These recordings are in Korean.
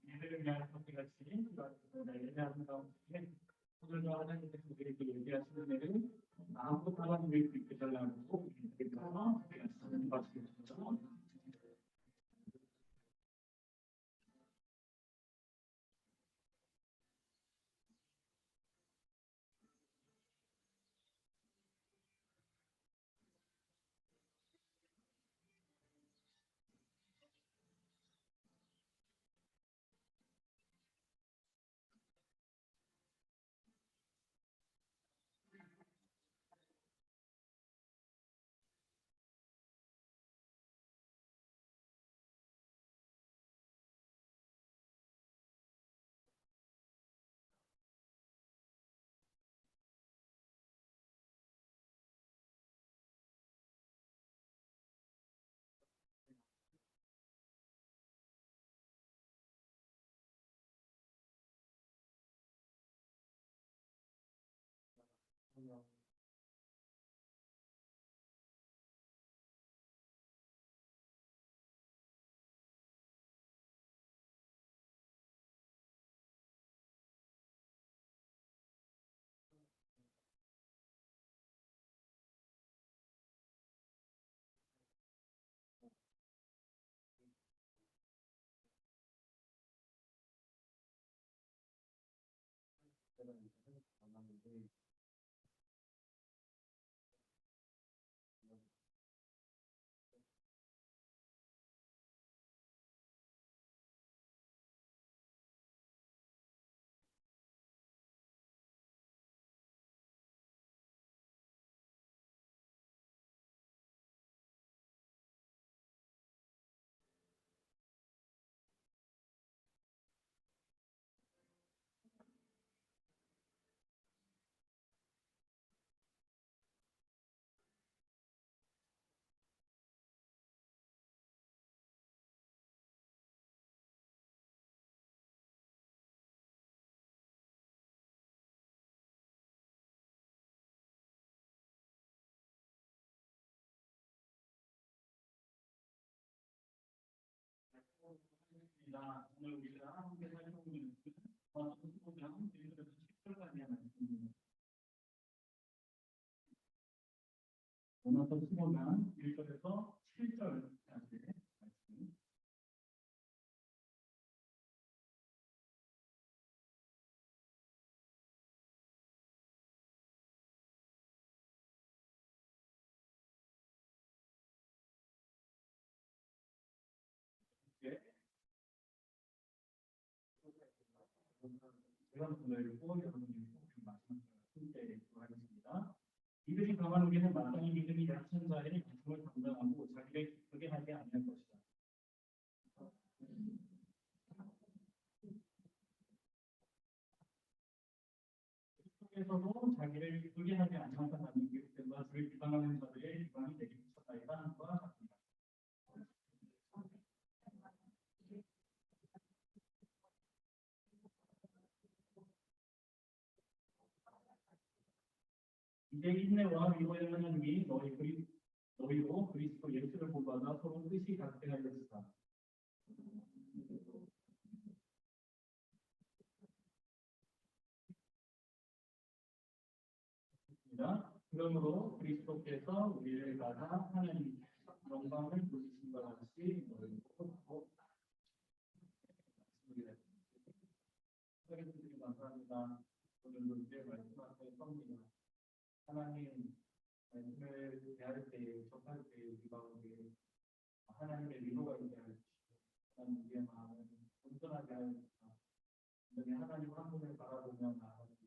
얘들을 위한 것같이 얘기하는 가운데 오늘도 하나님께서 우리에게 얘기하시는 일은 아무것도 하나님을 믿게 달라고 얘기하는 것이죠. 오늘 우리가 함께 살펴보는 소장 1절에서 10절까지의 말씀입니다. 로마서 15장 1절에서 7절까지의 말씀. 제가 오늘 여러분들이 꼭 말씀을 함께 하겠습니다. 이들이 강한 우리는 마땅히 믿음이 약한 자의 고통을 감당하고 자기를 기쁘게 하지 않을 것이다. 속에서도 자기를 기쁘게 하지 않는다는 기록된과 그를 비방하는 자들의 비방이 내게 미쳤다이다 하는 것과 같습니다. 이제 인내와 위로의 하나님이 너희로 그리스도 예수를 본받아 서로 뜻이 같게 하여 주시다. 그러므로 그리스도께서 우리를 받아 하나님 영광을 부르신 것 같이 너희도 하고 감사합니다. 오늘도 이제 말씀 앞에 섭니다. 하나님 말씀을 대할 때, 접할 때 우리 가운데 하나님의 위로가 있게 하시고 하나님 우리의 마음을 온전하게 하시고 하나님 한 분을 바라보며 나아가는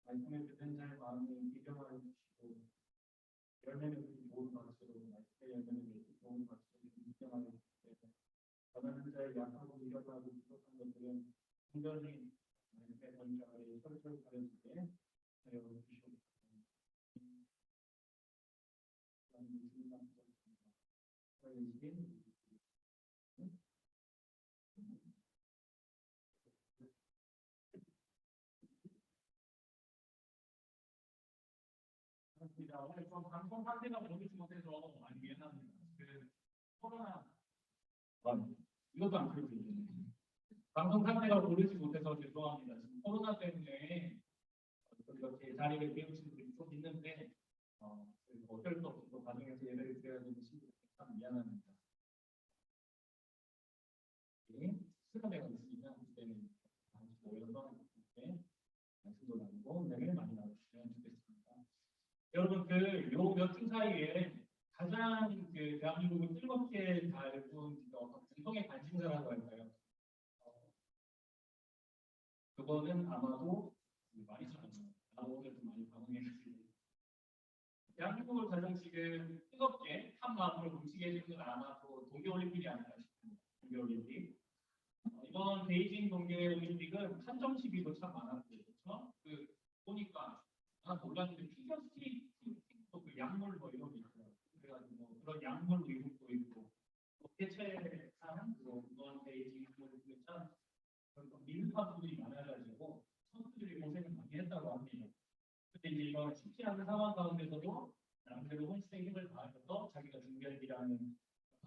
말씀을 듣는 자의 마음이 비경하여 주시고 열매는 좋은 것으로 말씀의 열매는 좋은 것으로 비경하여 주시고 전하는 자의 약하고 미련하고 부족한 것들은 온전히 말씀의 권장을 철저히 가려주게 하여 주시옵소서. 오늘 좀 방송 상태가 오르지 못해서 많이 미안합니다. 코로나 이것도 안 풀고 있네. 방송 상태가 오르지 못해서 죄송합니다. 지금 코로나 때문에 이렇게 자리를 비우신 분들이 좀 있는데 어쩔 수 없이 또 과정에서 예배를 드려야 되는 친구들 참 미안합니다. 시간대가 있으니까 그때는 다시 모여서 이렇게 말씀도 나누고 은혜를 많이 나누시면 좋겠습니다. 여러분 요 몇 주 사이에 가장 대한민국을 뜨겁게 달군 어떤 공동의 관심사라고 할까요? 그거는 아마도 많이 찾았어요. 나도 오늘 좀 많이 방황해가지고 대한민국을 가장 지금 뜨겁게 한 마음으로 움직이게 해주는 건 아마도 동계올림픽이 아닐까 싶습니다. 동계올림픽. 이번 베이징 동계올림픽은 한정 시비도 참 많았고요. 그렇죠? 보니까 몰랐는데 피겨 스케이팅도 약물 이런 게 있어요. 그래가지고 그런 약물 의혹도 있고 개최하는 이번 베이징 동계올림픽은 참 민감한 부분이 많아가지고 선수들이 고생을 많이 했다고 합니다. 근데 이제 이런 쉽지 않은 상황 가운데서도 남들로 혼신의 힘을 다하면서 자기가 준비할 기량을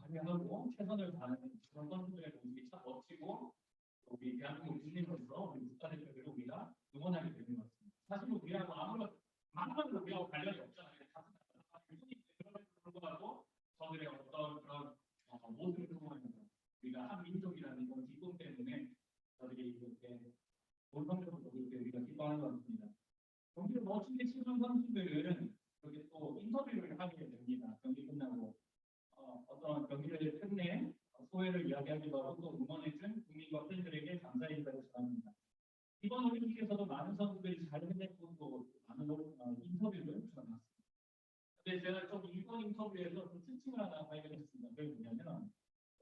발휘하고 최선을 다하는 그런 선수들의 모습이 참 멋지고 우리 대한민국 국민으로서 우리 국가대표들을 우리가 응원하게 되는 것 같습니다. 사실 우리하고 아무런 우리하고 관련이 없잖아요. 그럼에도 불구하고 저들의 어떤 그런 모습을 통하면서 우리가 한 민족이라는 이런 기쁨 때문에 저들이 이렇게 본성적으로 이렇게 우리가 기뻐하는 것 같습니다. 경기를 멋지게 치는 선수들은 여기 또 인터뷰를 하게 됩니다. 경기 끝나고 어떤 경기를 끝내 소회를 이야기하기도 하고 또 응원해준 국민과 팬들에게 감사 인사를 전합니다. 이번 올림픽에서도 많은 선수들이 잘 해냈고 또 많은 인터뷰를 전했습니다. 근데 제가 좀 이번 인터뷰에서 좀 특징을 하나 발견했습니다. 그게 뭐냐면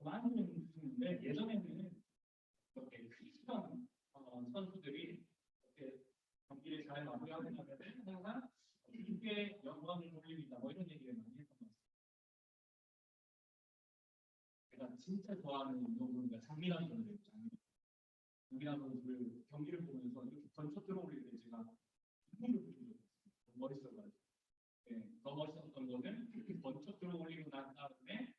많은 분인데 예전에는 이렇게 크리스천 선수들이 이렇게 경기를 잘 마무리하고 나면 항상 주께 영광을 돌립니다. 이런 얘기를 많이 했던 것 같습니다. 제가 진짜 좋아하는 운동은 장미란 선수예요. 장미란 선수를 경기를 보면서 이렇게 번쩍 들어올릴 때 제가 눈물을 흘린 적이 있어요. 멋있어가지고. 더 멋있었던 거는 이렇게 번쩍 들어올리고 난 다음에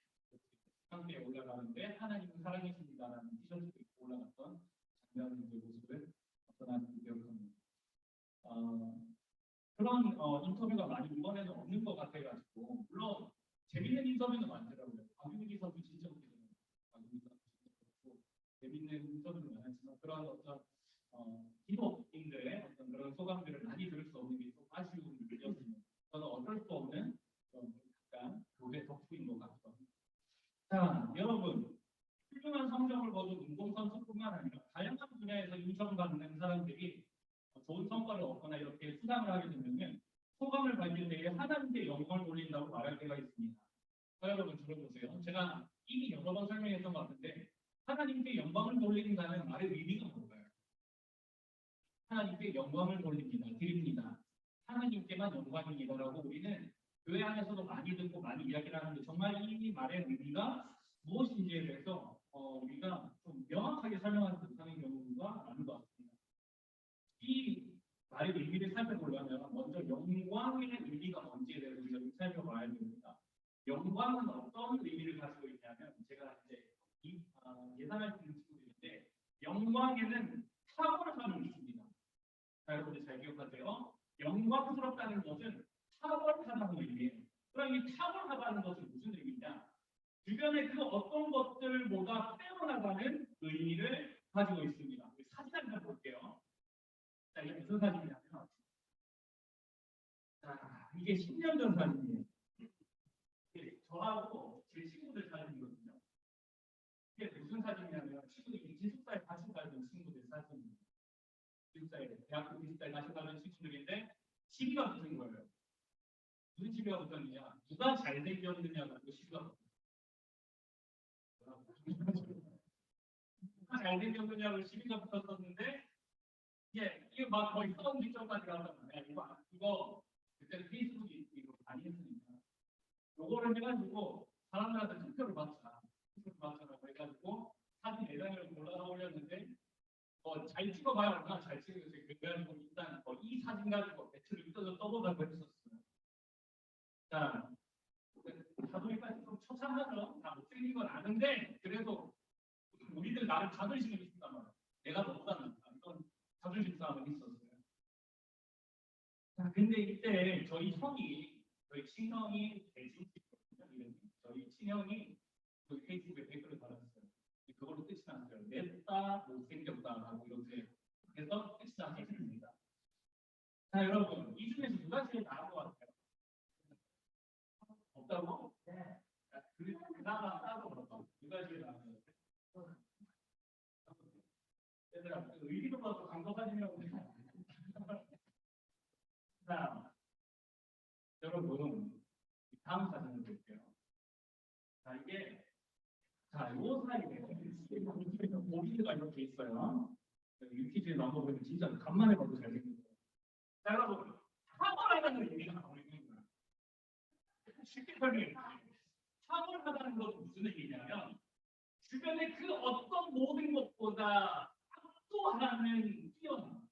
상대에 올라가는데 하나님은 사랑이십니다라는 티셔츠도 입고 올라갔던 장미란 선수의 모습을 어떠한 기억합니다. 그런 인터뷰가 많이 이번에는 없는 것 같아가지고 물론 재밌는 인터뷰는 많더라고요. 박유기 선수 진짜 웃기더라고요. 박유기 선수 진짜 그렇고 재밌는 인터뷰는 많았지만 그런 어떤 기독인들의 어떤 그런 소감들을 많이 들을 수 없는 게 좀 아쉬운 일이었습니다. 저는 어쩔 수 없는 약간 교회 덕후인 것 같기도 합니다. 자, 여러분 훌륭한 성적을 거둔 운동선수뿐만 아니라 다양한 분야에서 인정받는 사람들이 좋은 성과를 얻거나 이렇게 수상을 하게 되면 소감을 밝힐 때에 하나님께 영광을 돌린다고 말할 때가 있습니다. 여러분 들어보세요. 제가 이미 여러 번 설명했던 것 같은데 하나님께 영광을 돌린다는 말의 의미가 뭘까요? 하나님께 영광을 돌립니다. 드립니다. 하나님께만 영광입니다라고 우리는 교회 안에서도 많이 듣고 많이 이야기를 하는데 정말 이 말의 의미가 무엇인지에 대해서 우리가 좀 명확하게 설명하지 못하는 경우가 많은 것 같습니다. 이 말의 의미를 살펴보려면 먼저 영광의 의미가 뭔지에 대해서 우리가 좀 살펴봐야 됩니다. 영광은 어떤 의미를 가지고 있냐면 제가 이제 예상할 수 있는 친구들인데 영광에는 탁월함이 있습니다. 자, 여러분들 잘 기억하세요. 영광스럽다는 것은 탁월하다는 의미예요. 그럼 이 탁월하다는 것은 무슨 의미냐? 주변의 그 어떤 것들보다 뛰어나다는 의미를 가지고 있습니다. 사진 한번 볼게요. 자, 이게 무슨 사진이냐면, 자, 이게 10년 전 사진이에요. 저하고 제 친구들 사진이거든요. 이게 무슨 사진이냐면, 친구들이 기숙사에 같이 살던 친구들 사진입니다. 기숙사에, 대학교 기숙사에 같이 살던 친구들인데, 시비가 붙은 거예요. 무슨 시비가 붙었느냐? 누가 잘생겼느냐 가지고 시비가 붙었어요. 누가 잘생겼느냐고 시비가 붙었었는데, 이게 막 거의 싸움 직전까지 갔단 말이야. 이거 그때 페이스북이 이거 많이 했으니까 요거를 해가지고 사람들한테 투표를 받자. 투표를 받자라고 해가지고 사진 4장을 골라서 올렸는데 잘 찍어봐야 얼마나 잘 찍었어요. 그래가지고 일단 이 사진 가지고 배틀을 떠보자고 했었어요. 자, 자동이까지 좀 처참하죠. 다 못 틀린 건 아는데 그래도 우리들 나름 자존심이 있단 말이야. 내가 너보다 낫다. 이런 자존심 싸움이 있었어요. 자, 근데 이때 저희 친형이 대진이거든요. 이름이. 저희 친형이 그 페이스북에 댓글을 달았어요. 그걸로 끝이 났어요. 냈다 못생겼다라고 이렇게 해서 끝이 났습니다. 자, 여러분 이 중에서 누가 제일 나은 것 같아요? 없다고? 네. 그나마 따로 그렇다. 누가 제일 나은 것 같아요? 얘들아, 의리로 봐서 강도사님이라고 자, 여러분 다음 사진을 볼게요. 자, 이게 요 사이에 모비드가 이렇게 있어요. 유퀴즈에 나온 거 보면 진짜 간만에 봐도 잘생겼어요. 자, 여러분 탁월하다는 얘기가 나오는 거예요. 쉽게 설명해 볼게요. 탁월하다는 것은 무슨 의미냐면 주변의 그 어떤 모든 것보다 압도하는 뛰어난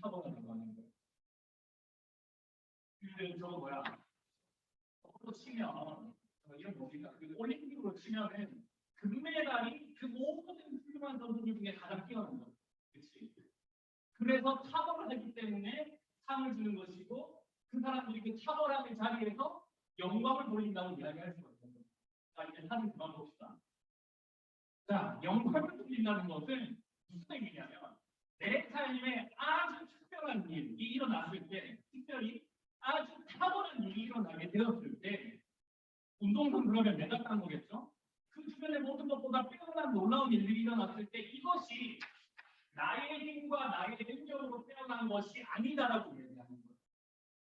탁월하다고 하는 거예요. 저거 뭐야? 또 치면 이런 뭡니까? 그 올림픽으로 치면은 금메달이 그 모든 훌륭한 선수들 중에 가장 뛰어난 거. 그렇지? 그래서 탁월하기 때문에 상을 주는 것이고 그 사람들이 그 탁월함의 자리에서 영광을 돌린다고 이야기할 수가 있는 거예요. 자, 이제 사진 그만 봅시다. 자, 영광을 돌린다는 것은 무슨 의미냐면 내 삶에 아주 특별한 일이 일어났을 때, 특별히 아주 탁월한 일이 일어나게 되었을 때, 운동선 그러면 매달다는 거겠죠? 그 주변의 모든 것보다 빼어난 놀라운 일들이 일어났을 때 이것이 나의 힘과 나의 능력으로 빼어난 것이 아니다라고 얘기하는 거예요.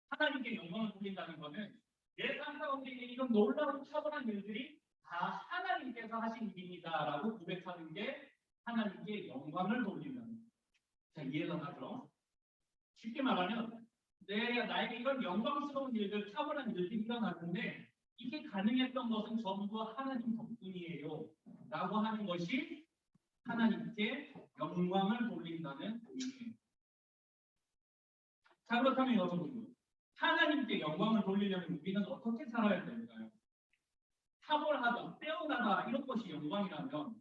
하나님께 영광을 돌린다는 것은 내 삶 가운데 있는 이런 놀라운 탁월한 일들이 다 하나님께서 하신 일입니다라고 고백하는 게 하나님께 영광을 돌린다는 거예요. 자, 이해가 가죠? 쉽게 말하면 나에게 이런 영광스러운 일들, 탁월한 일들이 일어났는데 이게 가능했던 것은 전부 하나님 덕분이에요 라고 하는 것이 하나님께 영광을 돌린다는 의미예요. 자, 그렇다면 여러분 하나님께 영광을 돌리려면 우리는 어떻게 살아야 될까요? 탁월하다, 빼어나다 이런 것이 영광이라면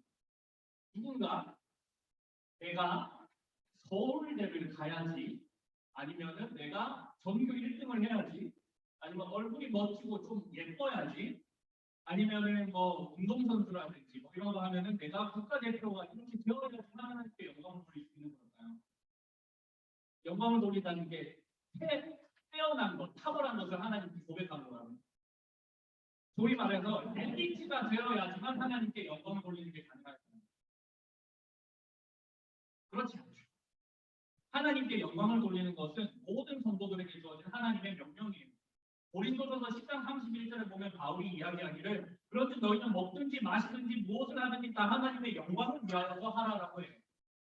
누군가 내가 서울대를 가야지 아니면은 내가 전교 1등을 해야지 아니면 얼굴이 멋지고 좀 예뻐야지 아니면은 뭐 운동선수라든지 뭐 이런 거 하면은 내가 국가대표가 이렇게 되어야지 하나님께 영광을 돌릴 수 있는 걸까요? 영광을 돌린다는 게 빼어난 것, 탁월한 것을 하나님께 고백한 거라는 소위 말해서 엘리트가 되어야지만 하나님께 영광을 돌리는 게 가능합니다. 그렇지 않죠. 하나님께 영광을 돌리는 것은 모든 성도들에게 주어진 하나님의 명령이에요. 고린도전서 10장 31절에 보면 바울이 이야기하기를 그런즉 너희는 먹든지 마시든지 무엇을 하든지 다 하나님의 영광을 위하여서 하라라고 해요.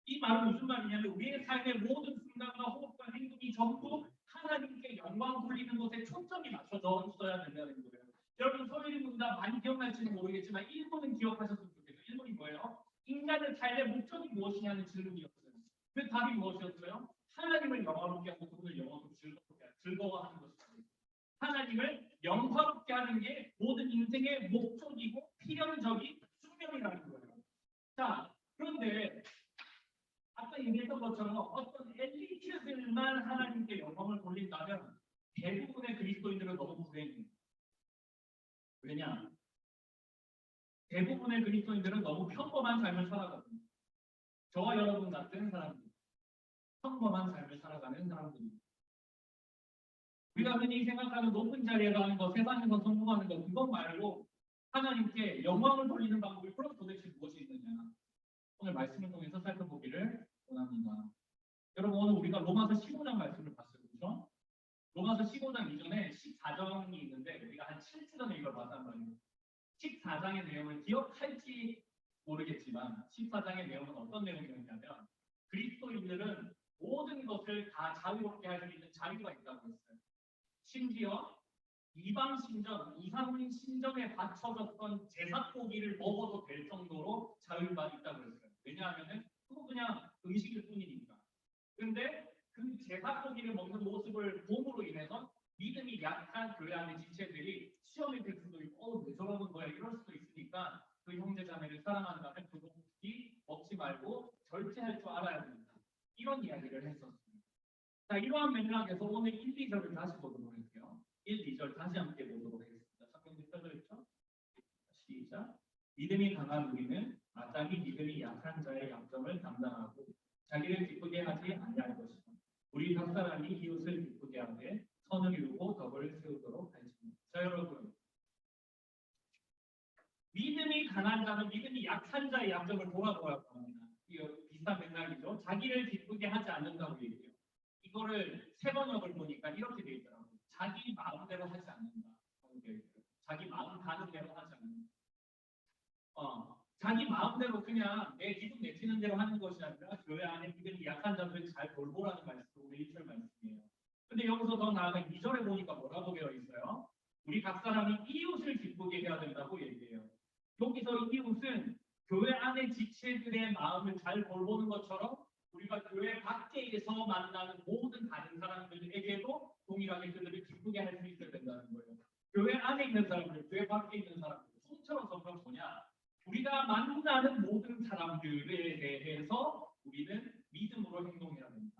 이 말은 무슨 말이냐면 우리의 삶의 모든 순간과 호흡과 행동이 전부 하나님께 영광 돌리는 것에 초점이 맞춰져 있어야 된다는 거예요. 여러분 소리를 문다 많이 기억날지는 모르겠지만 일본은 기억하셨으면 좋겠어요. 일본이 뭐예요? 인간의 삶의 목적이 무엇이냐는 질문이었어요. 그 답이 무엇이었어요? 하나님을 영화롭게 하고 그분을 영화롭게 즐거워하는 것이다. 하나님을 영화롭게 하는 게 모든 인생의 목적이고 필연적인 숙명이라는 거예요. 자, 그런데 아까 얘기했던 것처럼 어떤 엘리트들만 하나님께 영광을 돌린다면 대부분의 그리스도인들은 너무 불행해요. 왜냐? 대부분의 그리스도인들은 너무 평범한 삶을 살아가거든요. 저와 여러분 같은 사람들, 평범한 삶을 살아가는 사람들입니다. 우리가 흔히 생각하는 높은 자리에 가는 것, 세상에서 성공하는 것, 그것 말고 하나님께 영광을 돌리는 방법이 그럼 도대체 무엇이 있느냐? 오늘 말씀을 통해서 살펴보기를 원합니다. 여러분 오늘 우리가 로마서 15장 말씀을 봤어요. 그렇죠? 로마서 15장 이전에 14장이 있는데 우리가 한 7주 전에 이걸 봤단 말이에요. 14장의 내용을 기억할지 모르겠지만 14장의 내용은 어떤 내용이었냐면 그리스도인들은 모든 것을 다 자유롭게 할 수 있는 자유가 있다고 했어요. 심지어 이방 신전, 이상 신전에 바쳐졌던 제사 고기를 먹어도 될 정도로 자유가 있다고 했어요. 왜냐하면 그거 그냥 음식일 뿐이니까. 그런데 그 제사 고기를 먹는 모습을 봄으로 인해서 믿음이 약한 교회 안의 지체들이 시험이 될 수도 있고 왜 저러는 거야 이럴 수도 있으니까 그 형제 자매를 사랑한다면 그 곡식 먹지 말고 절제할 줄 알아야 된다. 이런 이야기를 했었습니다. 자, 이러한 맥락에서 오늘 1, 2절을 다시 보도록 할게요. 1, 2절 다시 함께 보도록 하겠습니다. 성경에 펴져 있죠? 시작. 믿음이 강한 우리는 마땅히 믿음이 약한 자의 약점을 감당하고 자기를 기쁘게 하지 아니할 것이다. 우리 각 사람이 이웃을 기쁘게 하되 선을 이루고 덕을 세우도록 할지니라. 자, 여러분, 믿음이 강한 자는 믿음이 약한 자의 약점을 돌아보라고 합니다. 이거 비슷한 맥락이죠. 자기를 기쁘게 하지 않는다고 얘기해요. 이거를 새 번역을 보니까 이렇게 돼 있더라고요. 자기 마음대로 하지 않는다. 자기 마음 가는 대로 하지 않는다. 자기 마음대로 그냥 내 기분 내치는 대로 하는 것이 아니라 교회 안에 믿음이 약한 자들을 잘 돌보라는 말씀이 오늘 1절 말씀이에요. 근데 여기서 더 나아가 2절에 보니까 뭐라고 되어 있어요? 우리 각 사람이 이웃을 기쁘게 해야 된다고 얘기해요. 여기서 이웃은 교회 안의 지체들의 마음을 잘 돌보는 것처럼 우리가 교회 밖에서 만나는 모든 다른 사람들에게도 동일하게 그들을 기쁘게 할 수 있어야 된다는 거예요. 교회 안에 있는 사람들, 교회 밖에 있는 사람들, 통째로 성경 뭐냐? 우리가 만나는 모든 사람들에 대해서 우리는 믿음으로 행동해야 된다.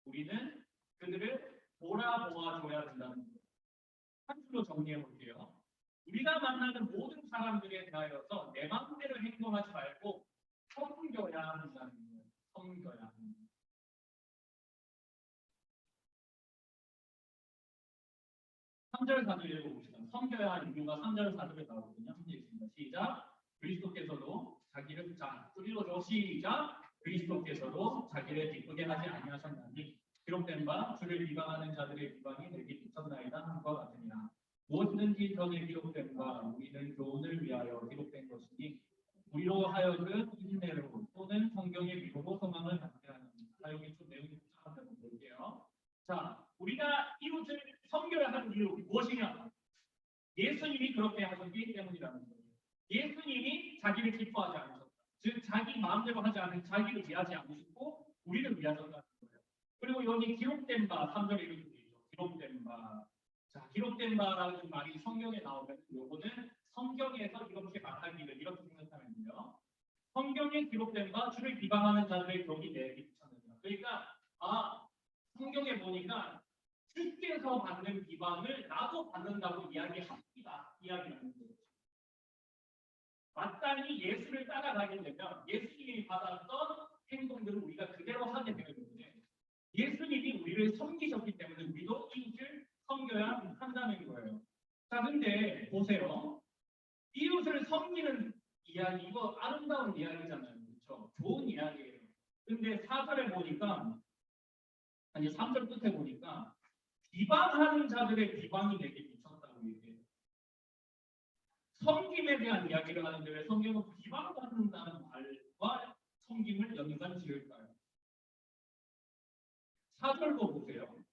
우리는 그들을 돌아보아 줘야 된다는 거예요. 한 줄로 정리해 볼게요. 우리가 만나는 모든 사람들에 대하여서 내 마음대로 행동하지 말고 섬겨야 한다는 거예요. 섬겨야 한다. 3절 4절 읽어봅시다. 섬겨야 할 이유가 3절 4절에 나오거든요. 함께 읽습니다. 시작. 그리스도께서도 자기를 읽어줘. 시작. 그리스도께서도 자기를 기쁘게 하지 아니하셨나니 기록된 바 주를 비방하는 자들의 비방이 내게 미쳤나이다 함과 같으니라. 무엇이든지 전에 기록된 바 우리는 교훈을 위하여 기록된 것이니 우리로 하여금 인내로 또는 성경의 위로로 소망을 갖게 하는 사용의 좀 내용이 복잡한데 볼게요. 자, 우리가 이웃을 섬겨야 하는 이유 무엇이냐? 예수님이 그렇게 하셨기 때문이라는 거예요. 예수님이 자기를 기뻐하지 않으셨다. 즉 자기 마음대로 하지 않은 자기를 위하지 않으셨고 우리를 위하셨다는 거예요. 그리고 여기 기록된 바 3절에 이렇게 되어 있죠. 기록된 바. 자, 기록된 바라는 말이 성경에 나오면 요거는 성경에서 이렇게 말하기를 이렇게 생각하면 돼요. 성경에 기록된 바 주를 비방하는 자들의 격이 내게 미쳤느니라. 그러니까 성경에 보니까 주께서 받는 비방을 나도 받는다고 이야기합니다. 이야기하는 거죠. 마땅히 예수를 따라가게 되면 예수님이 받았던 행동들을 우리가 그대로 하게 되는 건데 예수님이 우리를 섬기셨기 때문에 우리도 이웃을 섬겨야 한다는 거예요. 자, 근데 보세요. 이웃을 섬기는 이야기, 이거 아름다운 이야기잖아요. 그렇죠? 좋은 이야기예요. 근데 4절에 보니까, 아니 3절 끝에 보니까 비방하는 자들의 비방이 내게 미쳤다고 얘기해요. 섬김에 대한 이야기를 하는데 왜 성경은 비방받는다는 말과 섬김을 연관 지을까요? 4절도 보세요.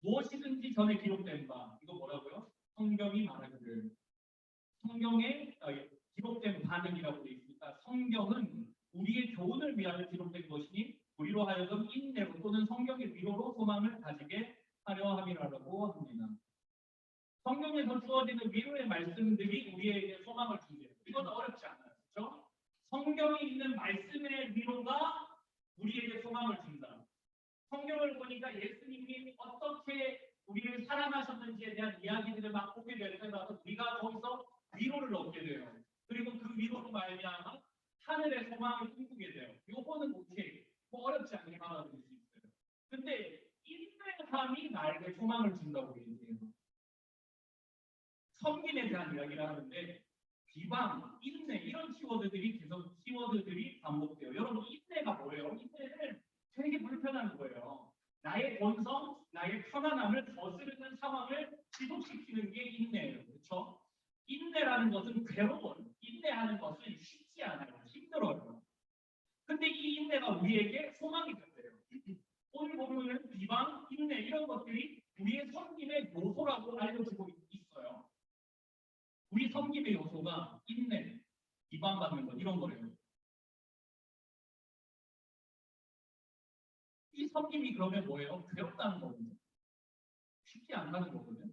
무엇이든지 전에 기록된 바, 이거 뭐라고요? 성경이 말하기를. 성경에 기록된 반응이라고 되어 있으니까 성경은 우리의 교훈을 위하여 기록된 것이니 우리로 하여금 인내로 또는 성경의 위로로 소망을 가지게 하려 함이라고 합니다. 성경에서 주어지는 위로의 말씀들이 우리에게 소망을 준대요. 이건 어렵지 않아요. 그렇죠? 성경에 있는 말씀의 위로가 우리에게 소망을 준다. 성경을 보니까 예수님이 어떻게 우리를 사랑하셨는지에 대한 이야기들을 막 보게 될 때마다 우리가 거기서 위로를 얻게 돼요. 그리고 그 위로로 말미암아 하늘의 소망을 꿈꾸게 돼요. 요거는 오케이. 뭐 어렵지 않게 받아들일 수 있어요. 근데 인내함이 나에게 소망을 준다고 얘기해요. 섬김에 대한 이야기를 하는데 비방, 인내 이런 키워드들이 계속 반복돼요. 여러분 인내가 뭐예요? 인내는 되게 불편한 거예요. 나의 본성, 나의 편안함을 거스르는 상황을 지속시키는 게 인내예요. 그렇죠? 인내라는 것은 괴로워요. 인내하는 것은 쉽지 않아요. 힘들어요. 근데 이 인내가 우리에게 소망이 된대요. 오늘 보면 비방, 인내 이런 것들이 우리의 섬김의 요소라고 알려지고 있어요. 우리 섬김의 요소가 인내, 비방받는 것 이런 거예요. 이 섬김이 그러면 뭐예요? 괴롭다는 거거든요. 쉽지 않다는 거거든요.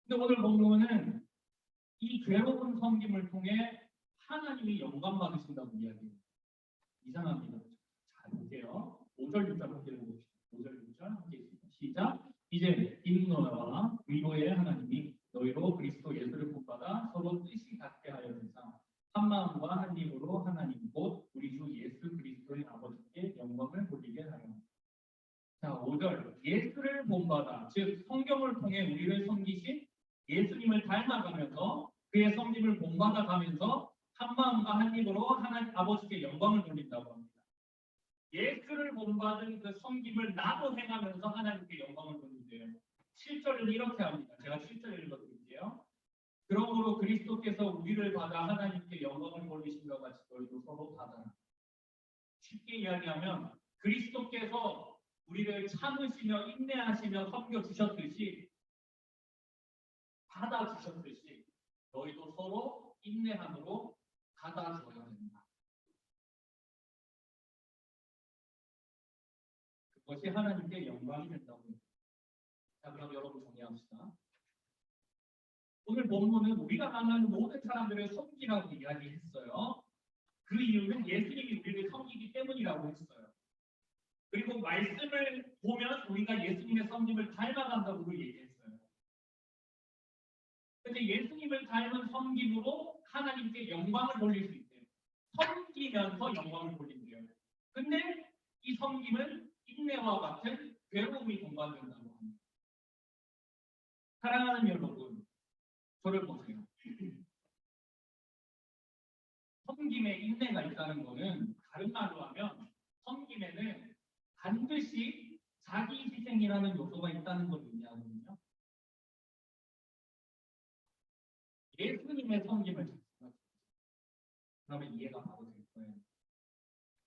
근데 오늘 보면은 이 괴로운 섬김을 통해 하나님이 영광 받으신다고 이야기해요. 이상합니다. 잘 볼게요. 5절 6절 함께 읽어봅시다. 5절 6절 함께 읽습니다. 시작. 이제 인노와 위로의 하나님이 너희로 그리스도 예수를 본받아 서로 뜻이 같게 하여 주사 한 마음과 한 입으로 하나님 곧 우리 주 예수 그리스도의 아버지께 영광을 돌리게 하여. 자, 5절. 예수를 본받아, 즉 성경을 통해 우리를 섬기신 예수님을 닮아가면서 그의 섬김을 본받아가면서 한 마음과 한 입으로 하나님 아버지께 영광을 돌린다고 합니다. 예수를 본받은 그 섬김을 나도 행하면서 하나님께 영광을 돌린대요. 7절은 이렇게 합니다. 제가 7절 읽어드릴게요. 그러므로 그리스도께서 우리를 받아 하나님께 영광을 돌리신 것 같이 너희도 서로 받아라. 쉽게 이야기하면 그리스도께서 우리를 참으시며 인내하시며 섬겨주셨듯이 받아주셨듯이 너희도 서로 인내함으로 받아줘야 된다. 그것이 하나님께 영광이 된다고 합니다. 자, 그럼 여러분 정리합시다. 오늘 본문은 우리가 만나는 모든 사람들을 섬기라고 이야기했어요. 그 이유는 예수님이 우리를 섬기기 때문이라고 했어요. 그리고 말씀을 보면 우리가 예수님의 섬김을 닮아간다고 얘기했어요. 근데 예수님을 닮은 섬김으로 하나님께 영광을 돌릴 수 있대요. 섬기면서 영광을 돌린대요. 근데 이 섬김은 인내와 같은 괴로움이 동반된다고 합니다. 사랑하는 여러분, 저를 보세요. 섬김에 인내가 있다는 것은 다른 말로 하면 섬김에는 반드시 자기 희생이라는 요소가 있다는 걸 의미하거든요. 예수님의 섬김을 찾습니다. 그러면 이해가 바로 될 거예요.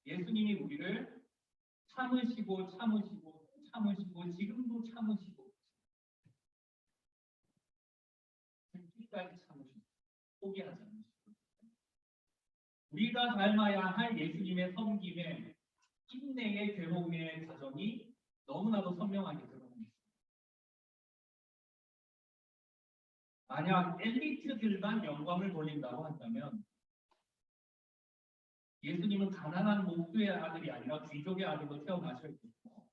예수님이 우리를 참으시고 지금도 참으시고 끝까지 참으시고 포기하지 않으시고 우리가 닮아야 할 예수님의 섬김에 인내의 괴로움의 과정이 너무나도 선명하게 드러납니다. 만약 엘리트들만 영광을 돌린다고 한다면 예수님은 가난한 목수의 아들이 아니라 귀족의 아들로 태어나셨겠고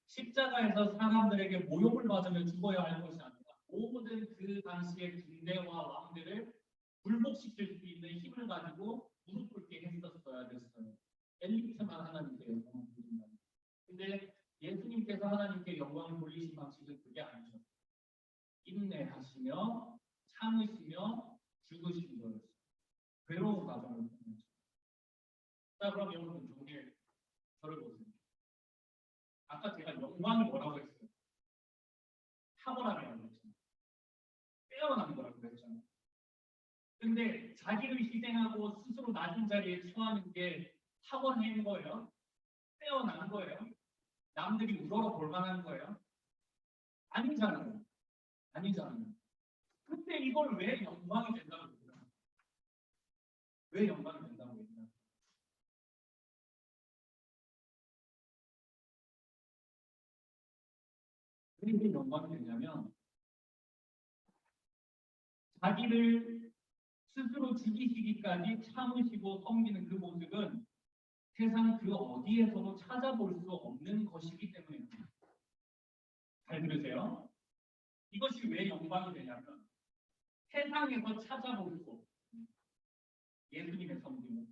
십자가에서 사람들에게 모욕을 받으며 죽어야 할 것이 아니라 모든 그 당시의 군대와 왕들을 굴복시킬 수 있는 힘을 가지고 무릎 꿇게 했었어야 됐어요. 엘리트만 하나님께 영광을 돌린다. 근데 예수님께서 하나님께 영광을 돌리신 방식은 그게 아니죠. 인내하시며 참으시며 죽으신 거예요. 괴로운 과정을 통해서. 자, 그럼 여러분 종일 저를 보세요. 아까 제가 영광이 뭐라고 했어요? 탁월함이라고 했잖아요. 빼어난 거라고 했잖아요. 근데 자기를 희생하고 스스로 낮은 자리에 처하는 게 탁월한 거예요? 빼어난 거예요? 남들이 우러러 볼 만한 거예요? 아니잖아요. 아니잖아요. 근데 이걸 왜 영광이 된다고 그래요? 왜 영광이 된다고 그래요? 왜 이게 영광이 되냐면 자기를 스스로 죽이시기까지 참으시고 섬기는 그 모습은 세상 그 어디에서도 찾아볼 수 없는 것이기 때문입니다. 잘 들으세요? 이것이 왜 영광이 되냐면 세상에서 찾아볼 수 없는 예수님의 섬김은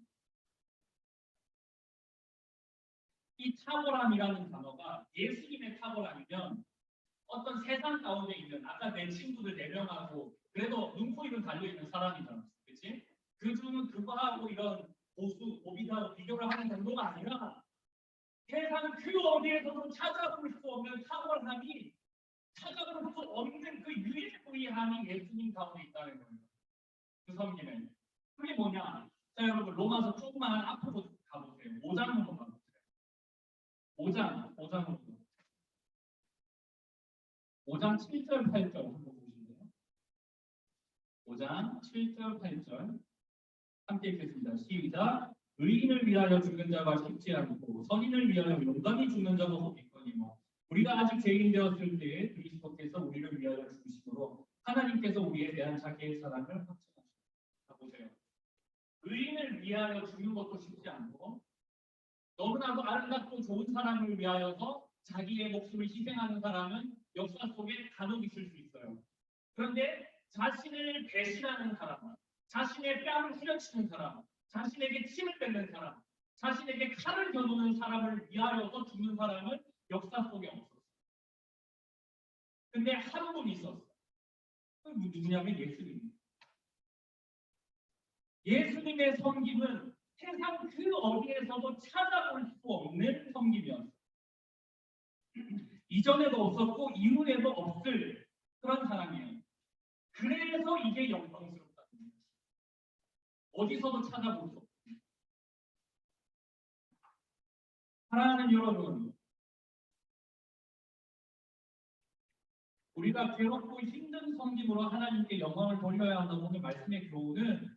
이 탁월함이라는 단어가 예수님의 탁월함이면 어떤 세상 가운데 있는 아까 내 친구들 4명하고 그래도 눈코입은 달려있는 사람이잖아. 그치? 그중 그거하고 이런 보수, 고비하고 비교를 하는 정도가 아니라 세상 그 어디에서도 찾아볼 수 없는 탁월함이 찾아볼 수 없는 그 유일무이함이 예수님 가운데 있다는 거예요. 그 섬김에. 그게 뭐냐? 자, 여러분 로마서 조금만 앞으로 가보세요. 5장으로 가보세요. 5장으로. 5장 7절 8절 한번 보실래요? 5장 7절 8절 함께 읽겠습니다. 시작. 의인을 위하여 죽는 자가 쉽지 않고 선인을 위하여 용감히 죽는 자가 혹 있거니와 우리가 아직 죄인 되었을 때에 그리스도께서 우리를 위하여 죽으심으로 하나님께서 우리에 대한 자기의 사랑을 확증하십니다. 자, 보세요. 의인을 위하여 죽는 것도 쉽지 않고 너무나도 아름답고 좋은 사람을 위하여서 자기의 목숨을 희생하는 사람은 역사 속에 간혹 있을 수 있어요. 그런데 자신을 배신하는 사람, 자신의 뺨을 후려치는 사람, 자신에게 침을 뱉는 사람, 자신에게 칼을 겨누는 사람을 위하여서 죽는 사람은 역사 속에 없었어요. 근데 한 분 있었어요. 그 누구냐면 예수님. 예수님의 섬김은 세상 그 어디에서도 찾아볼 수 없는 섬김이었어요. 이전에도 없었고 이후에도 없을 그런 사람이에요. 그래서 이게 영광스럽다는 거예요. 어디서도 찾아볼 수 없어요. 사랑하는 여러분, 우리가 괴롭고 힘든 섬김으로 하나님께 영광을 돌려야 한다고 오늘 말씀의 교훈은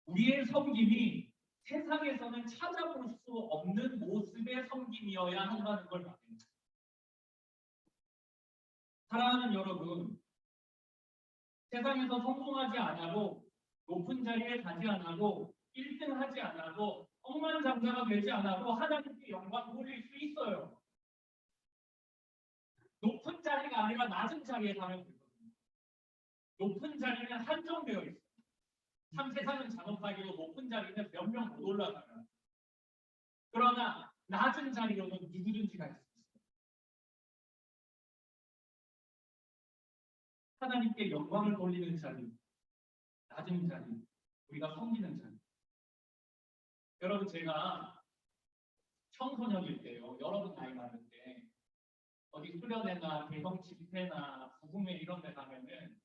우리의 섬김이 세상에서는 찾아볼 수 없는 모습의 섬김이어야 한다는 걸 말합니다. 사랑하는 여러분, 세상에서 성공하지 않아도 높은 자리에 가지 않아도 1등 하지 않아도 억만장자가 되지 않아도 하나님께 영광 돌릴 수 있어요. 높은 자리가 아니라 낮은 자리에 가면 되거든요. 높은 자리는 한정되어 있어요. 참 세상은 잔혹하기로 높은 자리는 몇 명 못 올라가요. 그러나 낮은 자리로는 누구든지 갈 수 있어요. 하나님께 영광을 돌리는 자리, 낮은 자리, 우리가 섬기는 자리. 여러분, 제가 청소년일 때요, 여러분 나이 많을 때 어디 수련회나 대성 집회나 부흥회 이런 데 가면은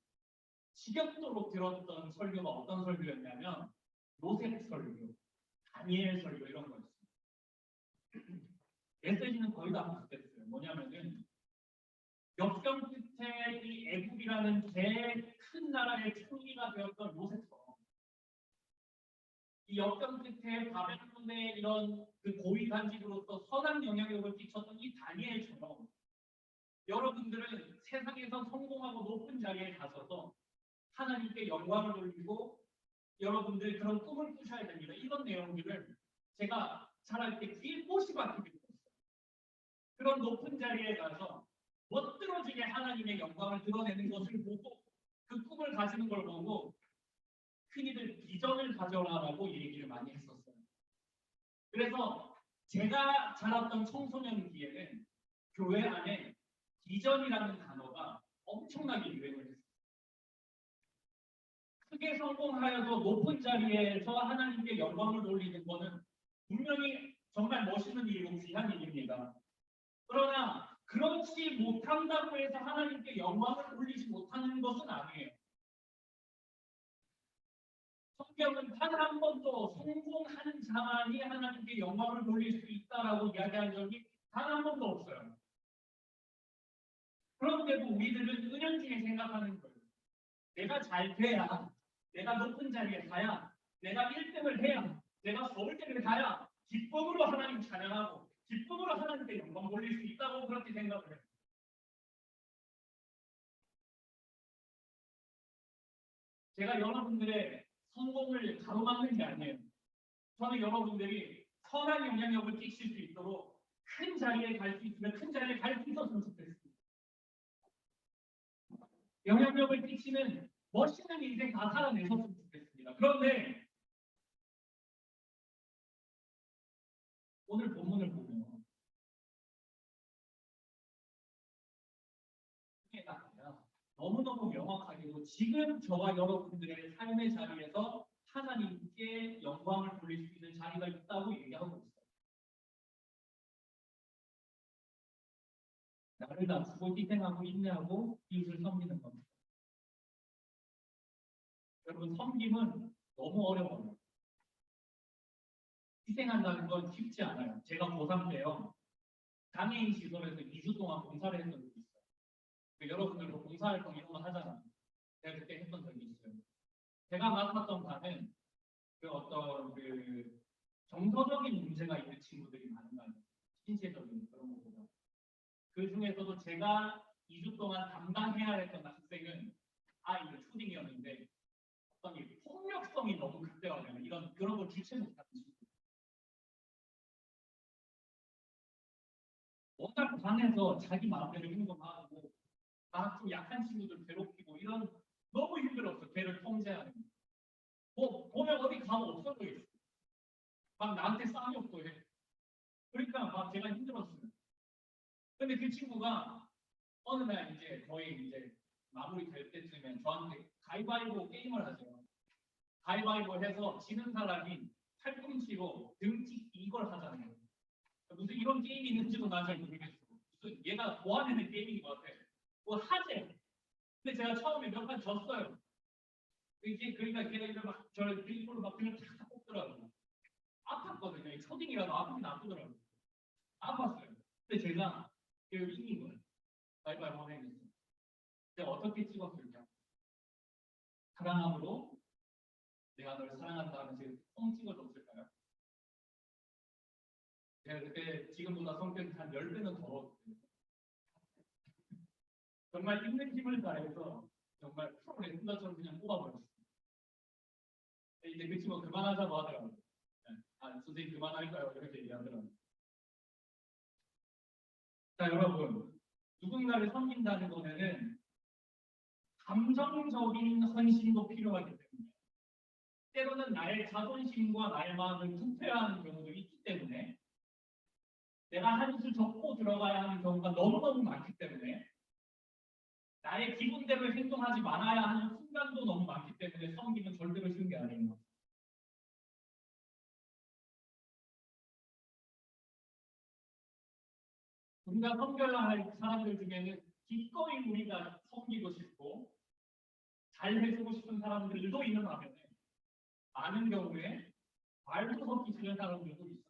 지겹도록 들었던 설교가 어떤 설교였냐면 요셉 설교, 다니엘 설교 이런 거였어요. 메시지는 거의 다 비슷했어요. 뭐냐면은 역경 끝에 이 애국이라는 제일 큰 나라의 총리가 되었던 요셉처럼 이 역경 끝에 바벨론의 이런 그 고위 간직으로서 선한 영향력을 끼쳤던 이 다니엘처럼 여러분들은 세상에서 성공하고 높은 자리에 가셔서 하나님께 영광을 돌리고 여러분들 그런 꿈을 꾸셔야 됩니다. 이런 내용들을 제가 자랄 때 귀에 꽃이 박히게 됐어요. 그런 높은 자리에 가서 멋들어지게 하나님의 영광을 드러내는 것을 보고 그 꿈을 가지는 걸 보고 흔히들 비전을 가져라라고 얘기를 많이 했었어요. 그래서 제가 자랐던 청소년기에는 교회 안에 비전이라는 단어가 엄청나게 유행을 했어요. 크게 성공하여서 높은 자리에서 하나님께 영광을 돌리는 것은 분명히 정말 멋있는 일이고 귀한 일입니다. 그러나 그렇지 못한다고 해서 하나님께 영광을 돌리지 못하는 것은 아니에요. 성경은 단 한 번도 성공한 자만이 하나님께 영광을 돌릴 수 있다라고 이야기한 적이 단 한 번도 없어요. 그런데도 우리들은 은연중에 생각하는 거예요. 내가 잘 돼야, 내가 높은 자리에 가야, 내가 1등을 해야, 내가 서울대를 가야 기쁨으로 하나님 찬양하고 기쁨으로 하나님께 영광 돌릴 수 있다고 그렇게 생각을 해요. 제가 여러분들의 성공을 가로막는 게 아니에요. 저는 여러분들이 선한 영향력을 끼칠 수 있도록 큰 자리에 갈 수 있으면 큰 자리에 갈 수 있었으면 좋겠습니다. 영향력을 끼치는 멋있는 인생 다 살아내셨으면 좋겠습니다. 그런데 오늘 본문을 보면 이게 아니라 너무너무 명확하게도 지금 저와 여러분들의 삶의 자리에서 하나님께 영광을 돌릴 수 있는 자리가 있다고 얘기하고 있어요. 나를 낮추고 희생하고 인내하고 이웃을 섬기는 겁니다. 여러분, 섬김은 너무 어려워요. 희생한다는 건 쉽지 않아요. 제가 고3 때요, 장애인 시설에서 2주 동안 봉사를 했던 적이 있어요. 여러분들도 봉사활동 이런 거 하잖아요. 제가 그때 했던 적이 있어요. 제가 맡았던 바는 그 어떤 그 정서적인 문제가 있는 친구들이 많은 거예요. 신체적인 그런 것보다. 그 중에서도 제가 2주 동안 담당해야 했던 학생은 이게 초딩이었는데 어떤 이 폭력성이 너무 극대화되는 그런 걸 주체 못하는 친구. 워낙 반해서 자기 마음대로 행동하고 좀 약한 친구들 괴롭히고 이런 너무 힘들었어. 걔를 통제하는. 뭐 보면 어디 가면 없어져 있어. 막 나한테 쌍욕도 해. 그러니까 막 제가 힘들었어요. 근데 그 친구가 어느 날 이제 거의 이제 마무리 될 때쯤에 저한테 가위바위보 게임을 하세요. 가위바위보 해서 지는 사람이 팔꿈치로 등찍기 이걸 하잖아요. 무슨 이런 게임이 있는지도 난 잘 모르겠어. 무슨 얘가 좋아하는 게임인 것 같아. 뭐 하재. 근데 제가 처음에 몇 판 졌어요. 이게 그러니까 걔가 이제 막 저를 일부러 막 그냥 탁 뽑더라고요. 아팠거든요. 초딩이라도 아프긴 아프더라고요. 아팠어요. 근데 제가 그 이긴 거예요. 가위바위보 해냈어요. 제가 어떻게 찍었을까? 사랑함으로 내가 널 사랑한다 하면서 뻥 찍어줬을까요? 제가 그때 지금보다 성격이 한 10배는 더러웠거든요. 정말 있는 힘을 다해서 정말 프로레슬러처럼 그냥 뽑아버렸어요. 이제 그 친구가 그만하자고 하더라고요. 선생님 그만할까요? 이렇게 얘기하더라고요. 자, 여러분. 누군가를 섬긴다는 것에는 감정적인 헌신도 필요하기 때문에 때로는 나의 자존심과 나의 마음을 투표하는 경우도 있기 때문에 내가 한술 접고 들어가야 하는 경우가 너무너무 많기 때문에 나의 기분대로 행동하지 말아야 하는 순간도 너무 많기 때문에 섬기는 절대로 쉬운 게 아니에요. 우리가 섬겨야 할 사람들 중에는 기꺼이 우리가 섬기고 싶고 잘 해주고 싶은 사람들도 있는 반면에 많은 경우에 말도 섞기 싫은 사람들도 있어요.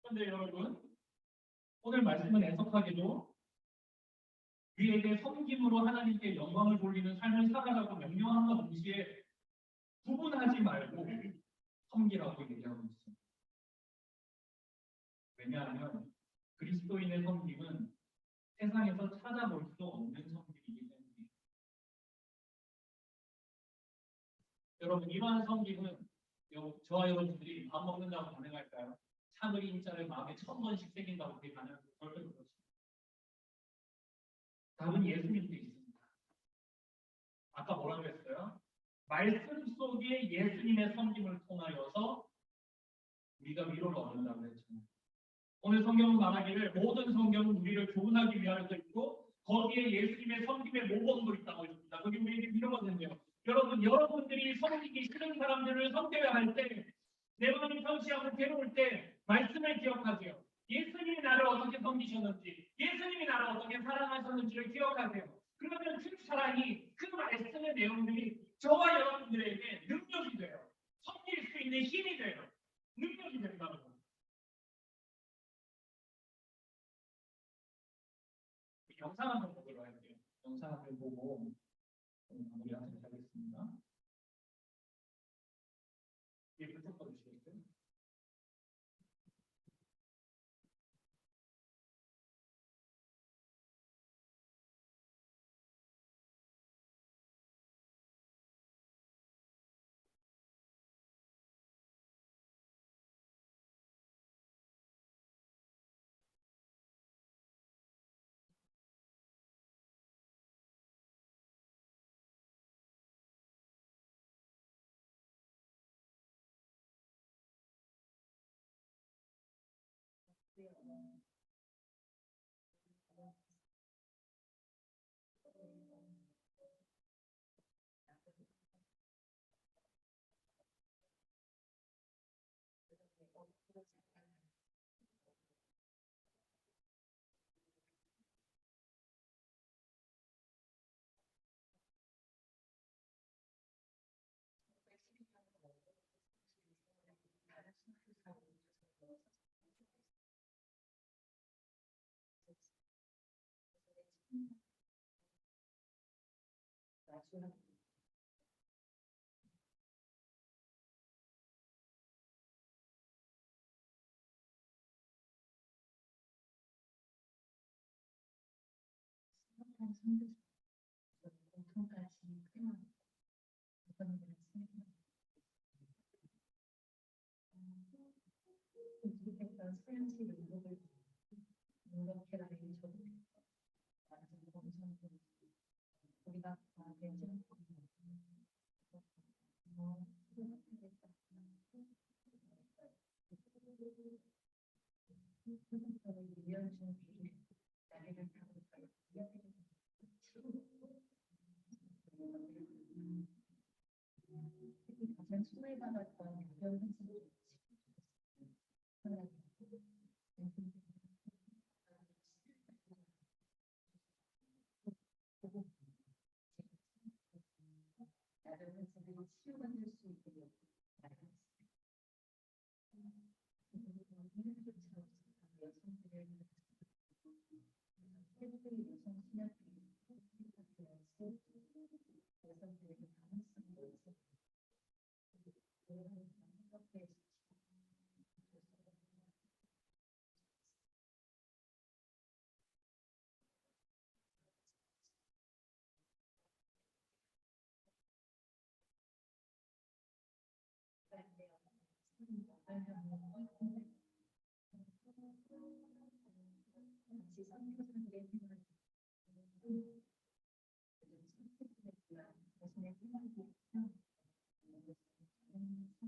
그런데 여러분 오늘 말씀은 애석하게도 우리에게 섬김으로 하나님께 영광을 돌리는 삶을 살아가고 명령함과 동시에 구분하지 말고 섬기라고 얘기하고 있습니다. 왜냐하면 그리스도인의 섬김은 세상에서 찾아볼 수 없는 섬김이기 때문에 여러분 이러한 섬김은 저와 여러분들이 밥 먹는다고 가능할까요? 참을 인자를 마음에 1000번씩 새긴다고 그게 가능할까요? 절대 그렇지. 답은 예수님께 있습니다. 아까 뭐라고 했어요? 말씀 속에 예수님의 섬김을 통하여서 우리가 위로를 얻는다고 했잖아요. 오늘 성경은 말하기를 모든 성경은 우리를 교훈하기 위하여서 있고 거기에 예수님의 섬김의 모범도 있다고 했습니다. 그게 우리에게 위로가 된대요. 여러분, 여러분들이 섬기기 싫은 사람들을 섬겨야 할 때, 내 마음이 편치하고 괴로울 때 말씀을 기억하세요. 예수님이 나를 어떻게 섬기셨는지, 예수님이 나를 어떻게 사랑하셨는지를 기억하세요. 그러면 그 사랑이, 그 말씀의 내용들이 저와 여러분들에게 능력이 돼요. 섬길 수 있는 힘이 돼요. 능력이 된다는 거예요. 영상 한번 보도록 할게요. 영상 한번 보고 마무리하도록 하겠습니다. 예, 부탁 주시겠어요? 실패한 선교사 공통까지 표현 어떤 일을 쓰는 우즈베키스탄 서양식 민족을 능력해라는 저도 완전 검증 우리가 다 괜찮고 유연중 비리 나리를 타고 특히 가장 소외받았던 유연 현상을 다른 현상들이 치유받을 수 있도록 마련했습니다. 이름조차 없었던 여성들을 세계의 여성 신학들이 되어서 여성들에게 가능성이 있어 생각해 같이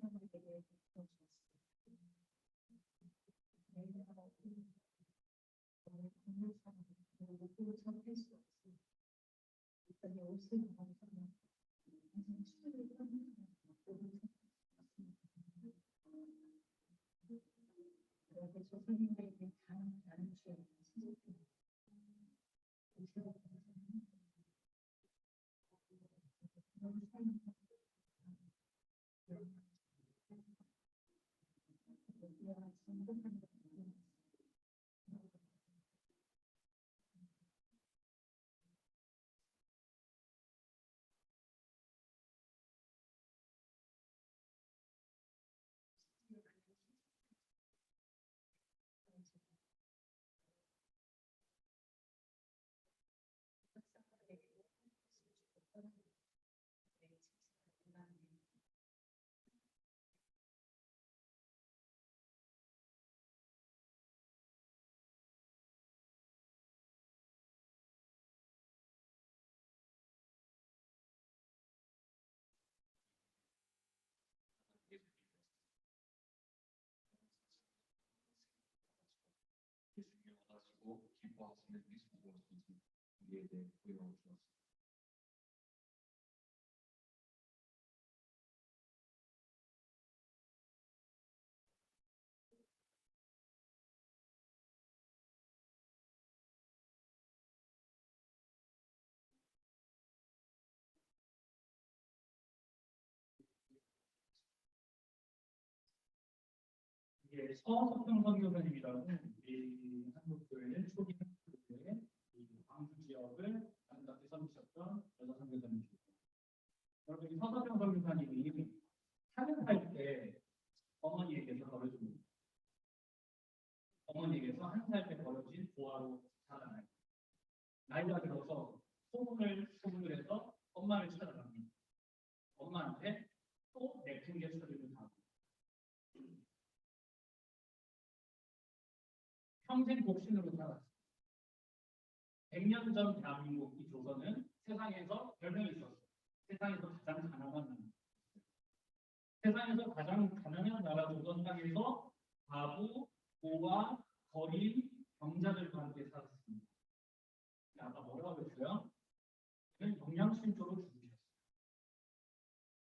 선교사들의 생활 자신의 생활이 사람에게 주었습니다. 또 접할 수 없이 이번에 옷을 벗어나 항상 추위를 떠나서 그렇게 조선인들에게 단 나는 주의 신속히 옷을 중요하시고 기뻐하시는 예수님을 우리에 대해 보여 주었습니다. 이게 서석경 선교사님이라고 우리 한국교회 초기 한국교회 광주 지역을 아름답게 섬기셨던 여자 선교사님이십니다. 여러분 이 서석경 선교사님이 사역할 때 어머니에게서 벌어진 어머니에게서 한 살 때 벌어진 보아로 살아나요. 나이가 들어서 소문을 해서 엄마를 찾아갑니다. 엄마한테 또 내팽개 처리를 하고 평생 독신으로 살았어요. 100년 전 대한민국 이 조선은 세상에서 별명이 있었어요. 세상에서 가장 가난한 나라. 세상에서 가장 가난한 나라 조선 땅에서 과부, 고아, 거린, 병자들과 함께 살았습니다. 아까 뭐라고 했어요? 그는 영양실조로 죽으셨어요.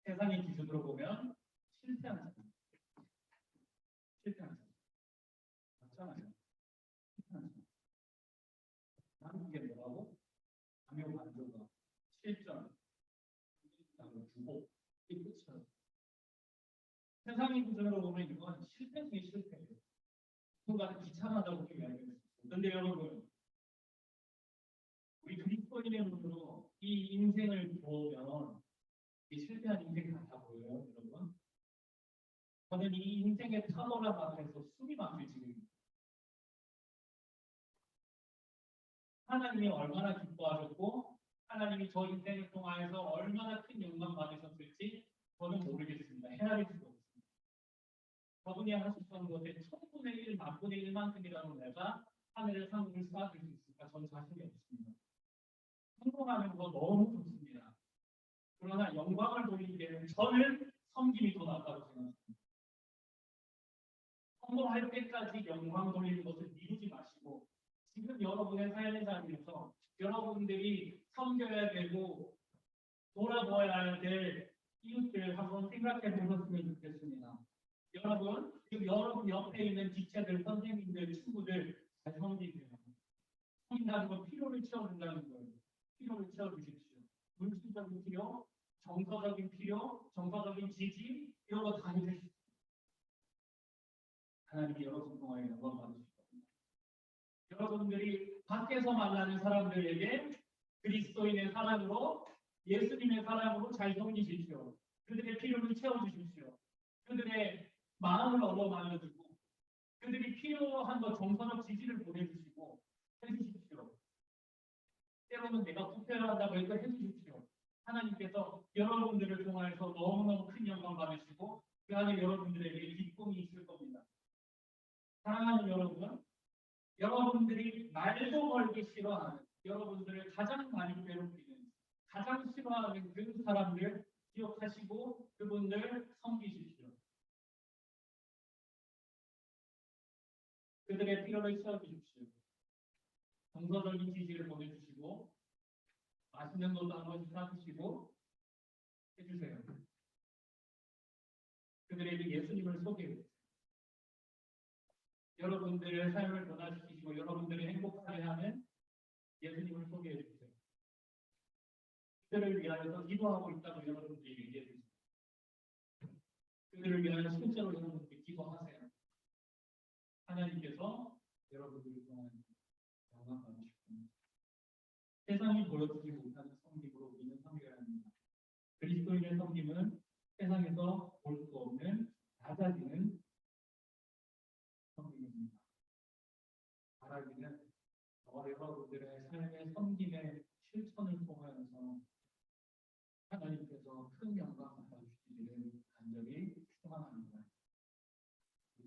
세상의 기준으로 보면 실패한 사람. 실패한 사람. 맞잖아요. 한국에 뭐라고? 강요 반조가 실전, 주복, 이 끝이에요. 세상의 기준으로 보면 이건 실패 중에 실패예요. 누군가 귀찮아하다고 이야기했어요. 그런데 여러분, 우리 그리스도인의 눈으로 이 인생을 보면 이 실패한 인생 같아 보여요, 여러분. 저는 이 인생의 터널 앞에서 숨이 막힐 지경입니다. 하나님이 얼마나 기뻐하셨고 하나님이 저 인생을 통하여서 얼마나 큰 영광 받으셨을지 저는 모르겠습니다. 헤아릴 수가 없습니다. 저분이 하셨던 것의 1000분의 1, 만분의 1만큼이라도 내가 하늘의 상급을 쌓아줄 수 있을까? 저는 자신이 없습니다. 성공하는 거 너무 좋습니다. 그러나 영광을 돌리기에는 저는 섬김이 더 낫다고 생각합니다. 성공할 때까지 영광 돌리는 것을 미루지 마시고 지금 여러분의 삶의 자리에서 여러분들이 섬겨야 되고 돌아보아야 될 이웃들 한번 생각해 보셨으면 좋겠습니다. 여러분, 지금 여러분 옆에 있는 지체들, 선생님들, 친구들 잘 섬기세요. 섬긴다는 건 필요를 채워준다는 거예요. 필요를 채워주십시오. 물질적인 필요, 정서적인 필요, 정서적인 지지 이런 거 다 해주십시오. 하나님이 여러분 통하여 영광 받으실 겁니다. 여러분들이 밖에서 만나는 사람들에게 그리스도인의 사랑으로 예수님의 사랑으로 잘 섬기십시오. 그들의 필요를 채워주십시오. 그들의 마음을 얻어만져주고 그들이 필요한 것 정서적 지지를 보내주시고 해주십시오. 때로는 내가 부패한다고 해서 해주십시오. 하나님께서 여러분들을 통하여서 너무너무 큰 영광 받으시고 그 안에 여러분들에게 기쁨이 있을 겁니다. 사랑하는 여러분, 여러분들이 말도 걸기 싫어하는 여러분들을 가장 많이 괴롭히는 가장 싫어하는 그 사람들 기억하시고 그분들 섬기십시오. 그들의 필요를 채워주십시오. 정서적인 지지를 보내주시고 맛있는 것도 한 번씩 사주시고 해주세요. 그들에게 예수님을 소개해주세요. 여러분들의 삶을 변화시키시고 여러분들을 행복하게 하는 예수님을 소개해 주세요. 그들을 위하여서 기도하고 있다고 여러분들이 얘기해 주세요. 그들을 위하여 실제로 여러분들이 기도하세요. 하나님께서 여러분들을 통한 영광 받으실 겁니다. 세상이 보여주지 못하는 섬김으로 우리는 섬겨야 합니다. 그리스도인의 섬김은 세상에서 볼 수 없는 낮아지는 섬김입니다. 바라기는 저와 여러분들의 삶의 섬김의 실천을 통하여서 하나님께서 큰 영광 받아주시기를 간절히 축원합니다.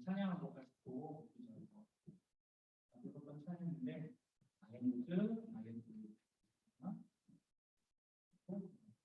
찬양 한번 가지고 어떤 찬양인데 나의 모습, 나의 모습 주님 앞에 모든 드립니다.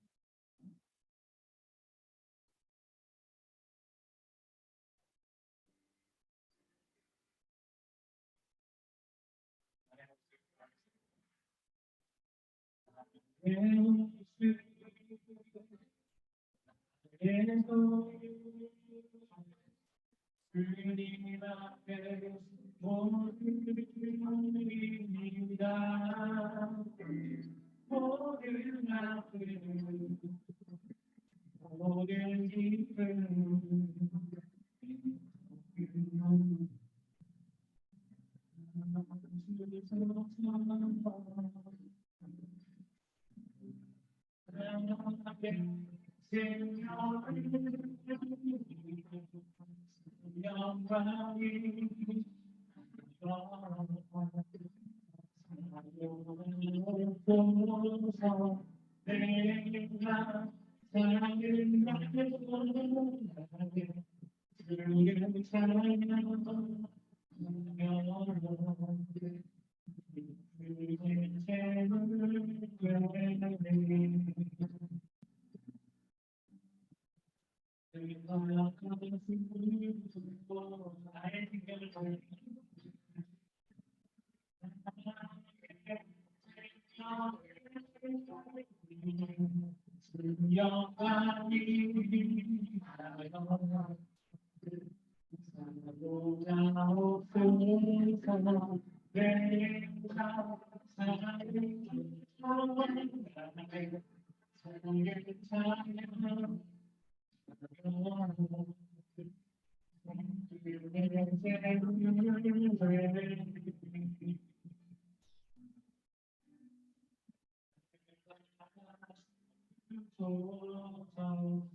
모든 아픔,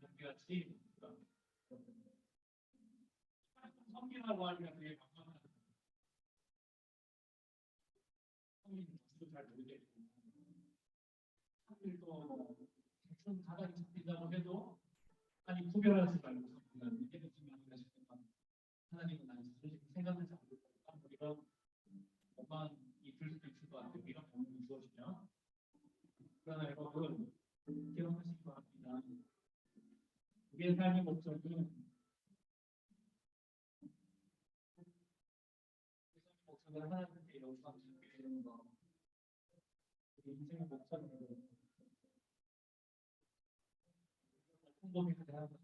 모든 기쁨, 섬기라고 하면 되게 감사합니다. 대충 가닥이 잡힌다고 해도 아니 구별하지 말고 이게 무슨 말인가 싶으면 하나님은 나는 자존심 생각을 잡고 우리가 뭐만 있을 수도 있을 것 같아요. 이런 경험이 주어지면 그러나 여러분 기억하시기 바랍니다. 우리의 삶의 목적은 하나님께 영광 주게 되는 거. 우리 인생의 목적은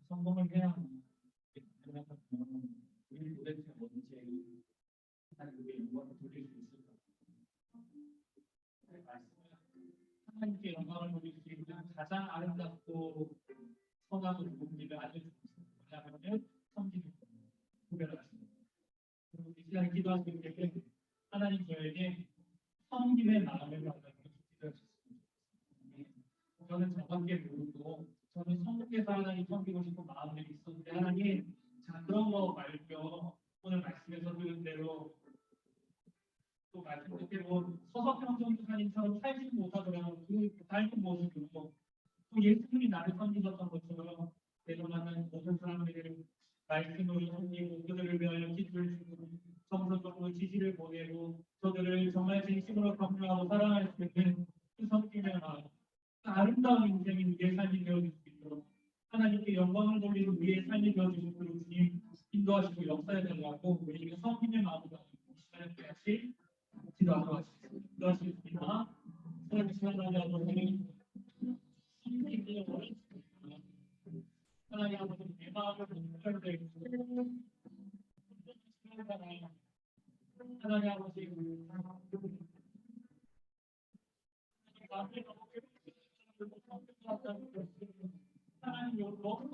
성공을 해야 하는 우리 도대체 언제 하나님께 영광을 돌릴 수 있을까? 하나님께 영광을 돌릴 수 있는 가장 아름답고 선하고 좋은 길을 알려주셨습니다. 왜냐하면 섬기는 구별하십니다. 그리고 이 시간에 기도하실 때 하나님 저에게 섬김의 마음을 받아서 기도하셨습니다. 저는 저밖에 모르고 저는 성국에서 하나님 섬기고 싶은 마음이 있었는데 하나님 자 그런 거 말고요. 오늘 말씀에서 들은 대로 또 말씀대로 서서평정사님처럼 살지 못하더라도 그 삶의 모습으로 또 예수님이 나를 섬기셨던 것처럼 내려가는 모든 사람들을 말씀으로 섬기고 그들을 위하여 기도를 주고 정서적으로 지지를 보내고 저들을 정말 진심으로 격려하고 사랑할 수 있는 그 섬김의 마음 아름다운 인생이 우리의 삶이 되어질 수 있도록 하나님께 영광을 돌리는 우리의 삶이 되어질 수 있도록 주님 인도하시고 역사해 달라고 우리에게 섬김의 마음을 가지고 이 시간에 같이 기도하도록 하겠습니다. 기도하시겠습니다. 하나님 아버지 하나님 아버지 내 마음을 붙들게 하나님 아버지 하나님 너무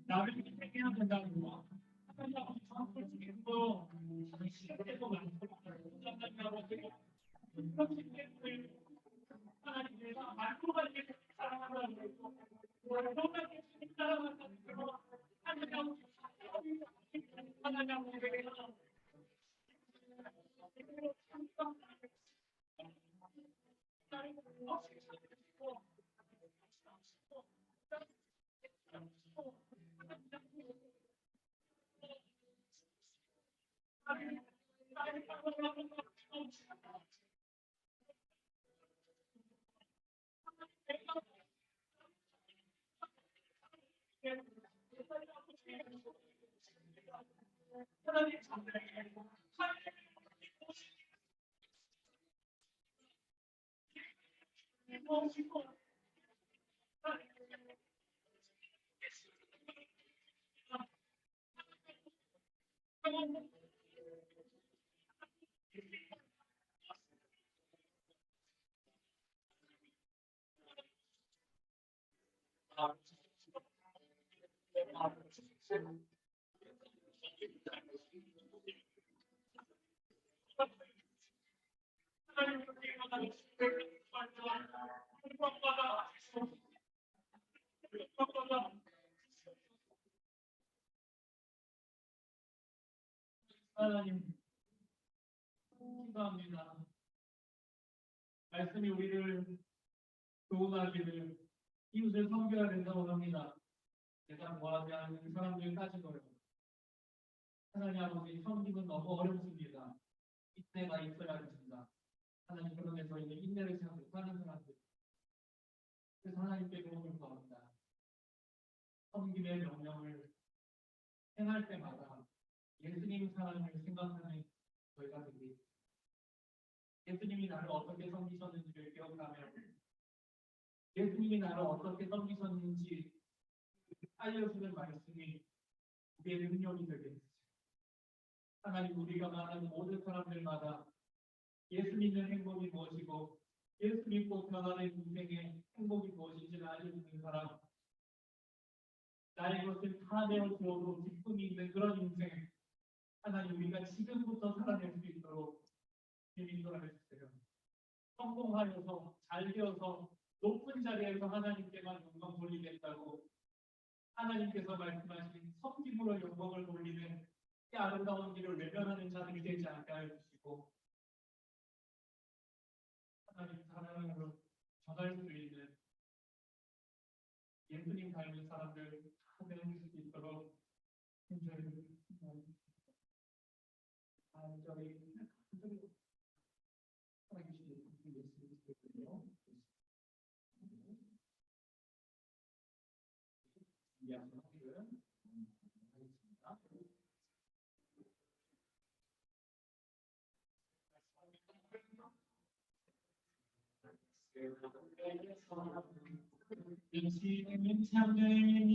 나를 이렇게 해야 된다는 거 하나님 아버지 저한테 지금도 시간대도 많고 하나님 아버지 그런 시간을 하나님 내가 말로만 이렇게 사랑한다는 거 말로만 이렇게 사랑한다는 거 하나님 아버지 하나님 아버지 하나님 기도합니다. 말씀이 우리를 교훈하기를 이웃을 섬겨야 된다고 합니다. 내가 뭐하지 않는 사람들까지도요. 하나님 아버지 섬기는 너무 어렵습니다. 인내가 있어야 합니다. 하나님 그런데서 이제 인내를 잘 못하는 사람들. 그래서 하나님께 도움을 구합니다. 섬김의 명령을 행할 때마다 예수님 사랑을 생각하는 저희가 되기. 예수님이 나를 어떻게 섬기셨는지를 기억하며 예수님이 나를 어떻게 섬기셨는지 알려주는 말씀이 우리의 능력이 되겠습니다. 하나님 우리가 만나는 모든 사람들마다 예수 믿는 행복이 무엇이고 예수 믿고 변화된 인생의 행복이 무엇인지를 알려주는 사람 나의 것을 다 내어주어도 기쁨이 있는 그런 인생 하나님 우리가 지금부터 살아낼 수 있도록 인도하여 주세요. 성공하여서 잘 되어서 높은 자리에서 하나님께만 영광 돌리겠다고 하나님께서 말씀하신 섬김으로 영광을 돌리는 이 아름다운 길을 외면하는 자들이 되지 않게 하여 주시고 하나님 사랑으로 예수님 닮은 사람들 다 되어줄 수 있도록 간절히 살아계신 예수 그리스도요. 이해하시는 분들은 하겠습니다. 임시는 참된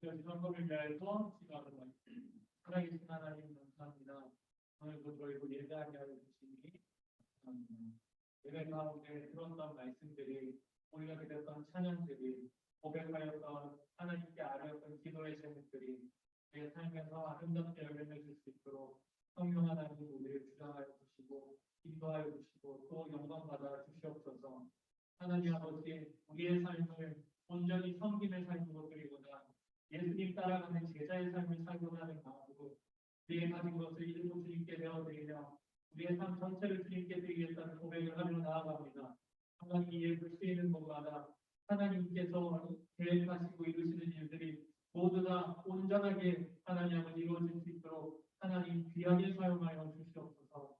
예를 선거를 위하여서 기도하도록 하겠습니다. 살아계신 하나님 감사합니다. 오늘도 저희를 예배하게 하여 주시니 감사합니다. 예배 가운데 들었던 말씀들이 우리가 드렸던 찬양들이 고백하였던 하나님께 아뢰었던 기도의 제목들이 내 삶에서 아름답게 열매를 줄 수 있도록 성령 하나님 우리를 주장하여 주시고 인도하여 주시고 또 영광 받아 주시옵소서. 하나님 아버지 우리의 삶을 온전히 섬김의 삶으로 드리고자 예수님 따라가는 제자의 삶을 살고자 하는 마음으로 우리의 가진 것을 일부 주님께 내어드리며 우리의 삶 전체를 주님께 드리겠다는 고백을 하며 나아갑니다. 하나님 예수 쓰이는 곳마다 하나님께서 계획하시고 이루시는 일들이 모두 다 온전하게 하나님 아버지 이루어질 수 있도록 하나님 귀하게 사용하여 주시옵소서.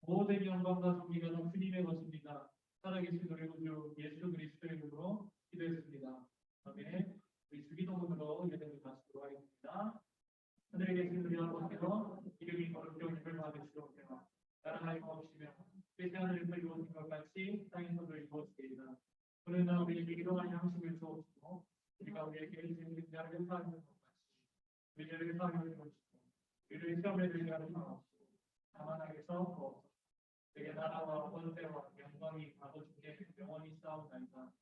모든 영광과 존귀가 다 주님의 것입니다. 살아계신 우리 구주 예수 그리스도의 이름으로 기도했습니다. 아멘. 우리 주기도문으로 예배를 마치도록 하겠습니다. 하늘에 계신 우리 아버지여 이름이 거룩히 여김을 받으시옵소서. 나라 하옵시며 뜻이 하늘에서 이루어진 것 같이 땅에서도 이루어지리이다. 오늘날 우리에게 일용할 양식을 주옵시고 우리가 우리에게 죄진 자를 사하는 것 같이 우리 죄를 사하여 주옵시고 우리를 시험에 들게 하지 마옵시고 다만 악에서 구하옵소서. 내게 나라와 권세와 영광이 아버지께 영원히 싸움나이다.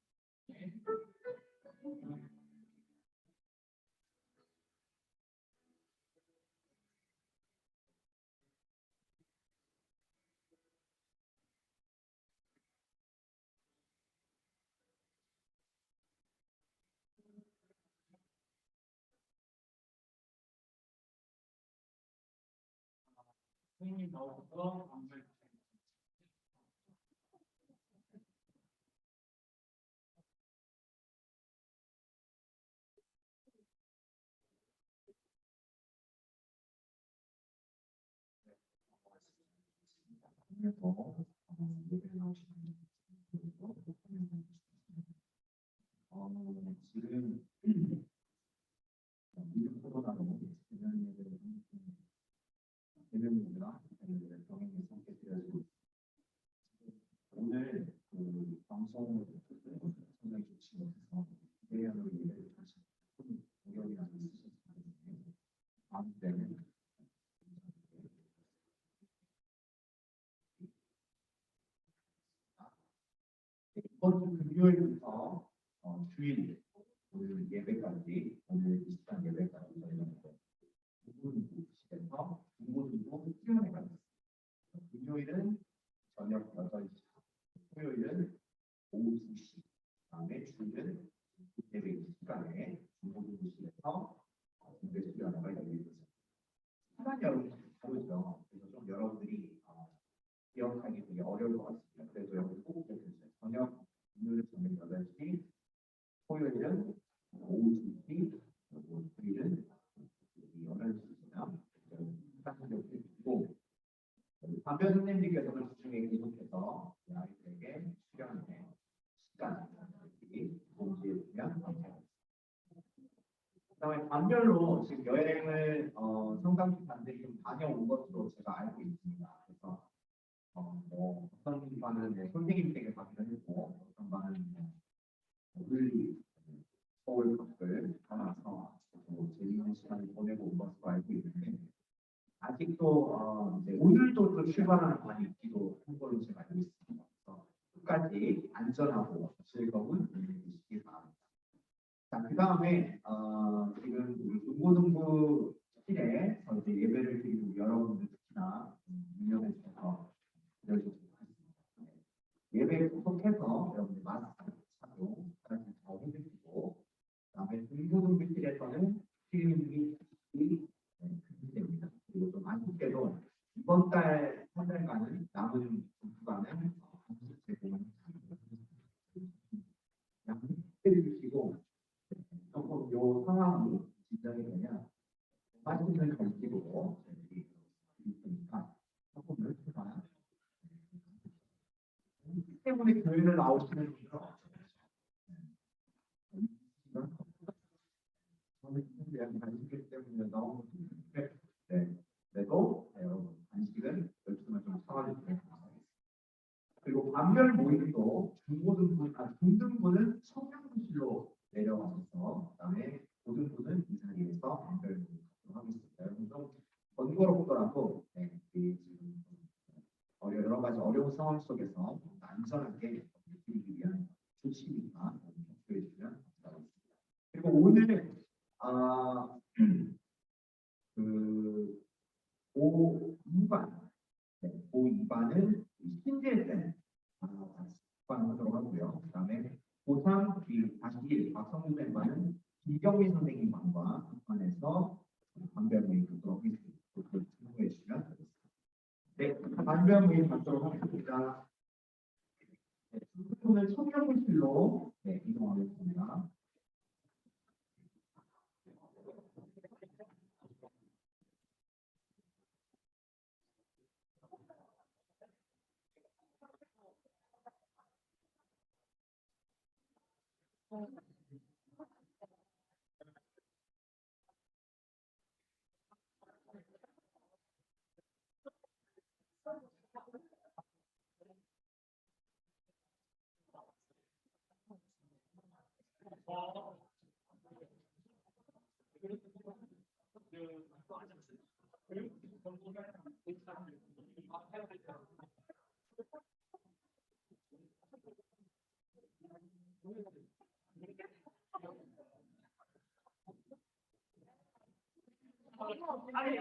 선생님 나오셔서 감사해 주세요. 지금 미국 코로나로 대면이나 병행이 함께 되어지고 있습니다. 오늘 그 방송을 상당히 좋지 못해서 대면으로 예배를 다시 공격이라는 있으셨는데 다음 때는 이번 주 금요일부터 주일 오늘 예배까지 오늘 이 시간 예배까지 저희는 부분부에서 중고등부 수련회가 있습니다. 금요일은 저녁 8시, 토요일은 오후 2시, 그다음에 주일은 예배 시간에 중고등부실에서 예배 수련회가 열리고 있습니다. 시간이 여러분 다르죠. 그래서 좀 여러분들이 기억하기 되게 어려울 것 같습니다. 그래서 여러분 꼭 기억해주세요. 저녁 금요일 저녁 8시, 토요일은 오후 2시, 그리고 주일은 11시나 같은 경우도 있고 반면 선생님께서는 주중에 계속해서 아이들에게 수련회 시간 동시에 보면 감사합니다. 그다음에 반면로 지금 여행을 상당히 반들이 좀 다녀온 것으로 제가 알고 있습니다. 그래서 어떤 반은 선생님 댁에 가기도 했고 어떤 반은 물리 서울 밖을 떠나서 재미있는 시간을 보내고 온 것으로 알고 있는데 아직 아직도 이제 오늘도 또 출발하는 관이 있기도 한 걸로 제가 알고 있습니다. 그래서 끝까지 안전하고 즐거운 여행 되시길 바랍니다. 자, 그 다음에 지금 우리 중고등부 실에서 이제 예배를 드리고 여러분들 특히나 유념해 주셔서 기다려주시면 하겠습니다. 예배에 소속해서 여러분들 마스크 착용까지 잘 해주시고, 그다음에 중고등부 실에서는 필름이 됩니다. 그리고 좀 아쉽게도 이번 달 한 달간은 남은 주간은 공식 제공을 양해해 주시고, 조금 요 상황이 진정이 되면 맛있는 간식으로 저희들이 드릴 테니까 조금 열심히 때문에 교회를 나오시는 분들은 저는 그냥 간식이기 때문에 나오는 분인데, 그래도 여러분 간식은 열심히 좀 사와주시면 감사하겠습니다. 그리고 반별 모임도 중등부는 성명실로 내려가셔서, 그다음에 고등부는 이 자리에서 반별 모임 갖도록 하겠습니다. 여러분 좀 번거롭더라도 지금 여러 가지 어려운 상황 속에서 안전하게 드리기 위한 조치니까 협조해 주시면 감사하겠습니다. 그리고 오늘 고 2반은 신재생 하도록 하고요. 그다음에 고3 다시 박성준 멤버는 김경민 선생님 반과 반에서 반별 모임 갖도록 하겠습니다. 참고해 주시면 되겠습니다. 네, 반별 모임 갖도록 하겠습니다. 오늘 청년부실로 이동하겠습니다. 아니,